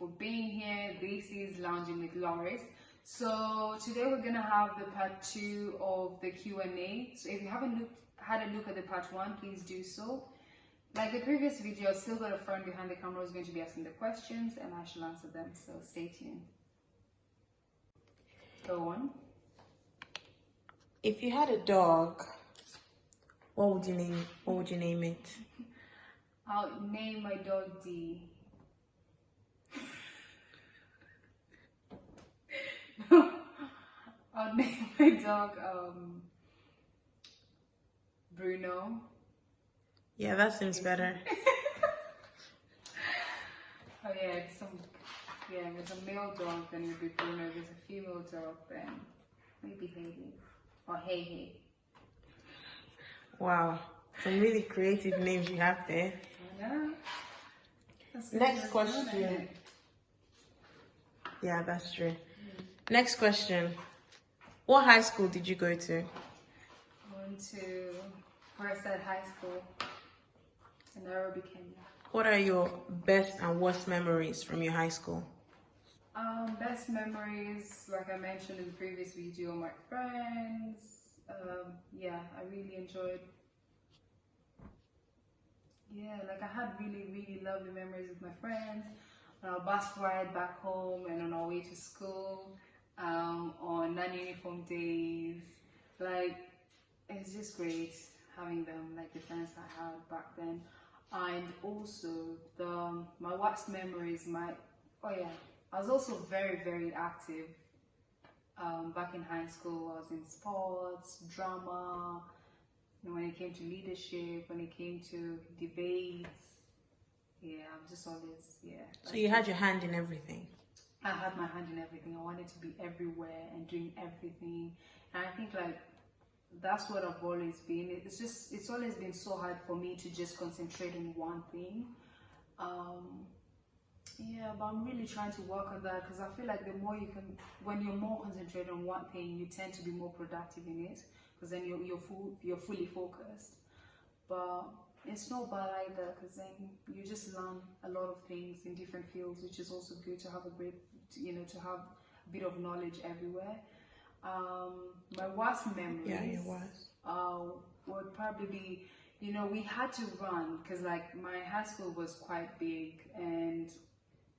for being here. This is Lounging with Loris. So today we're gonna have the part 2 of the Q&A. So if you haven't had a look at the part 1, please do so. Like the previous video, I've still got a friend behind the camera who's going to be asking the questions and I shall answer them, so stay tuned. Go on. If you had a dog, what would you name it? I'll name my dog D. I'll name my dog Bruno. Yeah, that seems better. Oh yeah, it's a male dog, then it'll be Bruno. If there's a female dog, then maybe Haley or Hey. Wow, some really creative names you have there. I know. Next question. Yeah, that's true. Next question. What high school did you go to? I went to Forest High School in Nairobi, Kenya. What are your best and worst memories from your high school? Best memories, like I mentioned in the previous video, my friends. Yeah, I really enjoyed. Yeah, like I had really lovely memories with my friends on our bus ride back home and on our way to school, on non-uniform days. Like, it's just great having them, like the friends I had back then. And also my worst memories, I was also very active back in high school. I was in sports, drama, when it came to leadership, when it came to debates. Yeah, I'm just always, So you had your hand in everything? I had my hand in everything. I wanted to be everywhere and doing everything. And I think like that's what I've always been. It's always been so hard for me to just concentrate on one thing. Yeah, but I'm really trying to work on that because I feel like when you're more concentrated on one thing, you tend to be more productive in it because then you're fully focused. But it's not bad either because then you just learn a lot of things in different fields, which is also good to have to have a bit of knowledge everywhere. My worst memories would probably be, we had to run because like my high school was quite big and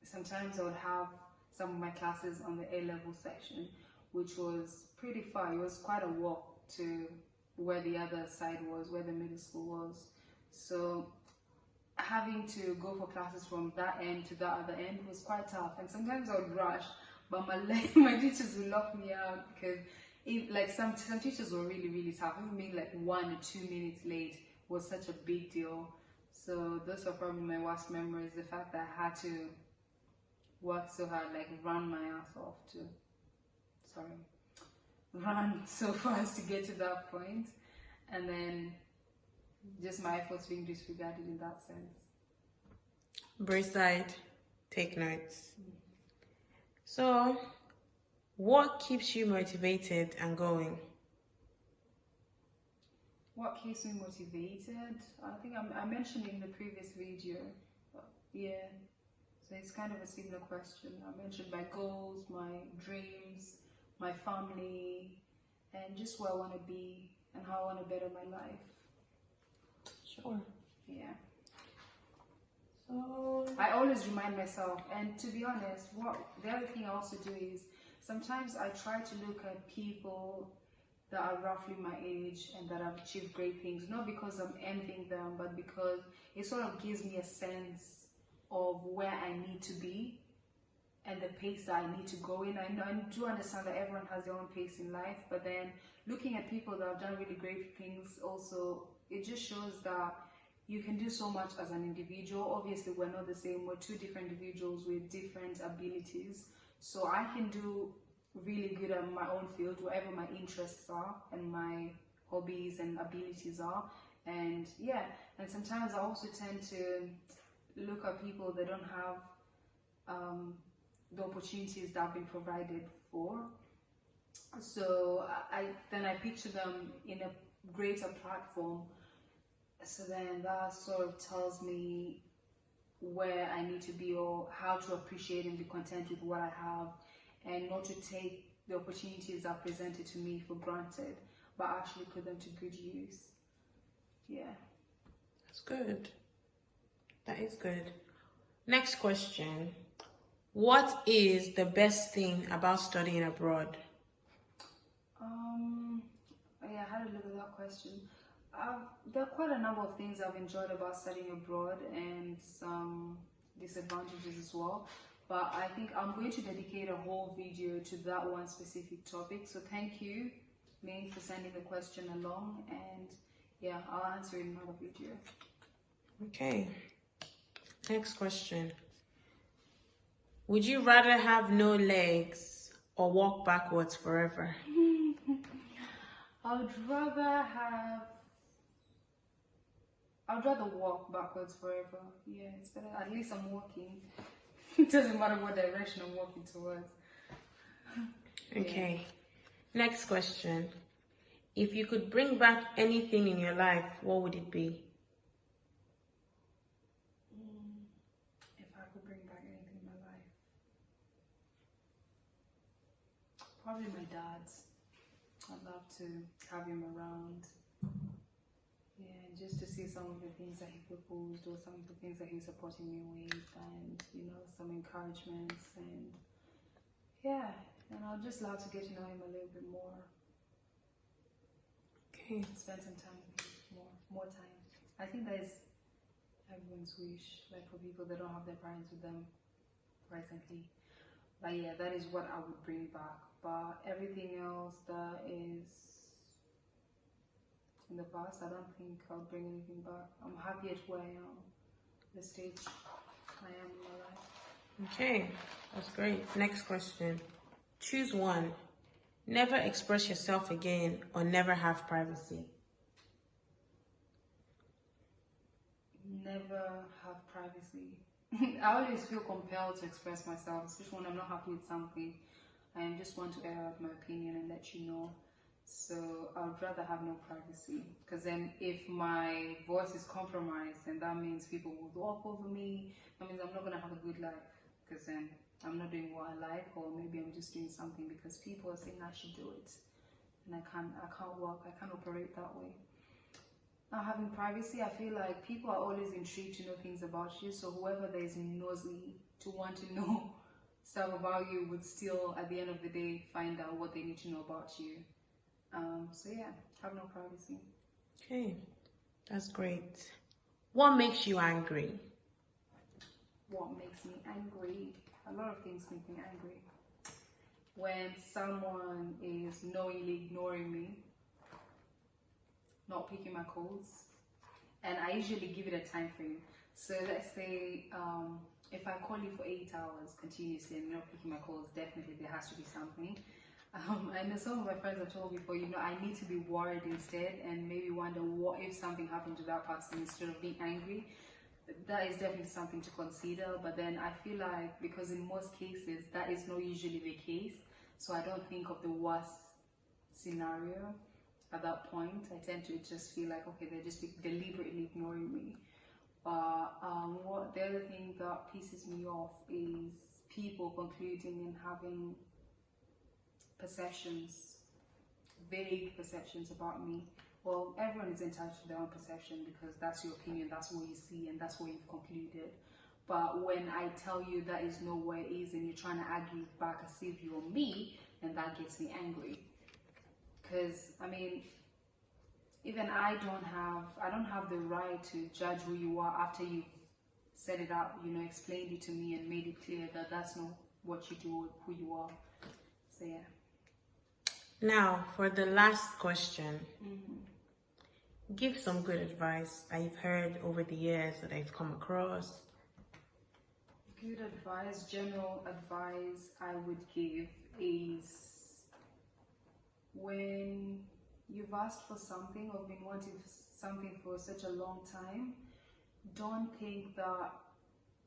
sometimes I would have some of my classes on the A-level section, which was pretty far. It was quite a walk to where the other side was, where the middle school was. So having to go for classes from that end to that other end was quite tough. And sometimes I would rush, but my teachers would lock me out because some teachers were really tough. Even being like 1 or 2 minutes late was such a big deal. So those are probably my worst memories. The fact that I had to work so hard, like run my ass off run so fast to get to that point, and then just my efforts being disregarded in that sense. Brayside, take notes. So, what keeps you motivated and going? What keeps me motivated? I think I mentioned in the previous video. Yeah, so it's kind of a similar question. I mentioned my goals, my dreams, my family, and just where I want to be and how I want to better my life. Sure. Yeah. So I always remind myself, and to be honest, the other thing I also do is sometimes I try to look at people that are roughly my age and that have achieved great things, not because I'm envying them, but because it sort of gives me a sense of where I need to be and the pace that I need to go in. I do understand that everyone has their own pace in life, but then looking at people that have done really great things also, it just shows that you can do so much as an individual. Obviously, we're not the same. We're two different individuals with different abilities. So I can do really good at my own field, wherever my interests are and my hobbies and abilities are. And yeah, and sometimes I also tend to look at people that don't have the opportunities that have been provided for. So I picture them in a greater platform. So then that sort of tells me where I need to be or how to appreciate and be content with what I have, and not to take the opportunities that are presented to me for granted, but actually put them to good use. Yeah. That's good. That is good. Next question. What is the best thing about studying abroad? Yeah, I had to look at that question. There are quite a number of things I've enjoyed about studying abroad and some disadvantages as well. But I think I'm going to dedicate a whole video to that one specific topic. So thank you, May, for sending the question along. And yeah, I'll answer in another video. Okay. Next question. Would you rather have no legs or walk backwards forever? I'd rather walk backwards forever. Yeah, it's better. At least I'm walking. It doesn't matter what direction I'm walking towards. Okay. Next question. If you could bring back anything in your life, what would it be? If I could bring back anything in my life, probably my dad's. I'd love to have him around. Yeah, and just to see some of the things that he proposed or some of the things that he's supporting me with, and some encouragements, and yeah, and I'd just love to get to know him a little bit more. Okay. Spend some time with him, more time. I think that is everyone's wish, like for people that don't have their parents with them presently. But yeah, that is what I would bring back. But everything else that is in the past, I don't think I'll bring anything back. I'm happy at where I am, the stage I am in my life. Okay, that's great. Next question. Choose one. Never express yourself again or never have privacy. Never have privacy. I always feel compelled to express myself, especially when I'm not happy with something. I just want to air out my opinion and let you know. So I would rather have no privacy, because then if my voice is compromised, then that means people will walk over me. That means I'm not going to have a good life, because then I'm not doing what I like, or maybe I'm just doing something because people are saying I should do it, and I can't work, I can't operate that way. Not having privacy, I feel like people are always intrigued to know things about you, so whoever that is nosy to want to know stuff about you would still, at the end of the day, find out what they need to know about you. So yeah, have no privacy. Okay, that's great. What makes you angry? What makes me angry? A lot of things make me angry. When someone is knowingly ignoring me, not picking my calls, and I usually give it a time frame. So let's say if I call you for 8 hours continuously and you're not picking my calls, definitely there has to be something. I know some of my friends have told me before, I need to be worried instead and maybe wonder what if something happened to that person instead of being angry. That is definitely something to consider, but then I feel like because in most cases that is not usually the case, so I don't think of the worst scenario at that point. I tend to just feel like, okay, they're just deliberately ignoring me. But what the other thing that pisses me off is people concluding and having perceptions, vague perceptions about me. Well, everyone is entitled to their own perception because that's your opinion, that's what you see, and that's what you've concluded. But when I tell you that is not where it is and you're trying to argue back as if you're me, then that gets me angry. Because, I mean, even I don't have the right to judge who you are after you've set it up, explained it to me and made it clear that that's not what you do, who you are. So yeah. Now, for the last question, give some good advice that you've heard over the years that I've come across. Good advice, general advice I would give is when you've asked for something or been wanting something for such a long time, don't think that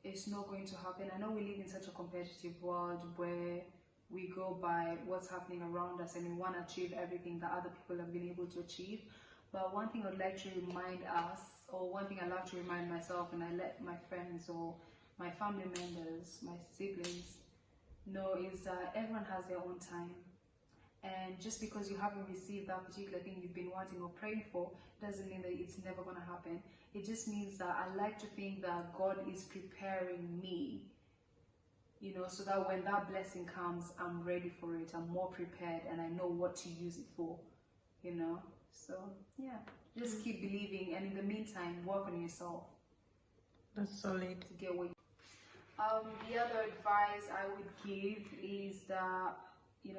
it's not going to happen. I know we live in such a competitive world where we go by what's happening around us and we want to achieve everything that other people have been able to achieve. But one thing I'd like to remind us, or one thing I love to remind myself, and I let my friends or my family members, my siblings know, is that everyone has their own time. And just because you haven't received that particular thing you've been wanting or praying for, doesn't mean that it's never going to happen. It just means that I like to think that God is preparing me, so that when that blessing comes, I'm ready for it. I'm more prepared and I know what to use it for, So, yeah, just keep believing. And in the meantime, work on yourself. That's solid. To get what the other advice I would give is that,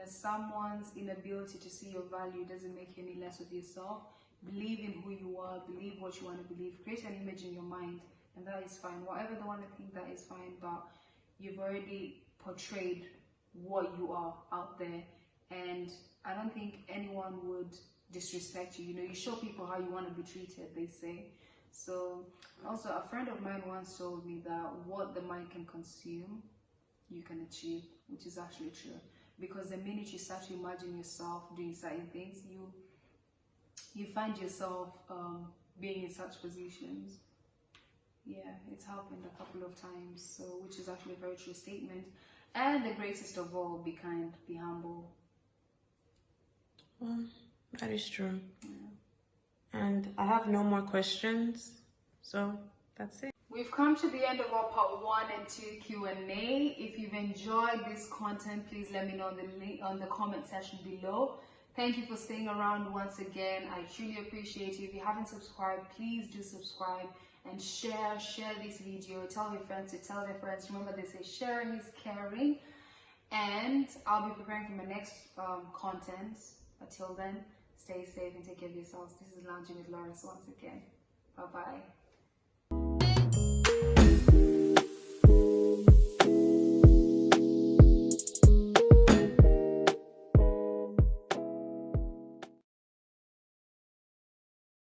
someone's inability to see your value doesn't make you any less of yourself. Believe in who you are, believe what you want to believe, create an image in your mind, and that is fine. Whatever they want to think, that is fine, but you've already portrayed what you are out there, and I don't think anyone would disrespect you. You show people how you want to be treated, they say. So, also, a friend of mine once told me that what the mind can consume, you can achieve, which is actually true. Because the minute you start to imagine yourself doing certain things, you find yourself being in such positions. Yeah, it's happened a couple of times, so which is actually a very true statement. And the greatest of all, be kind, be humble. Well, that is true. Yeah. And I have no more questions, so that's it. We've come to the end of our part 1 and 2 Q&A. If you've enjoyed this content, please let me know on the comment section below. Thank you for staying around once again. I truly appreciate you. If you haven't subscribed, please do subscribe and share this video. Tell your friends to tell their friends. Remember, they say sharing is caring. And I'll be preparing for my next content. Until then, stay safe and take care of yourselves. This is Lounging with Loris once again. Bye-bye.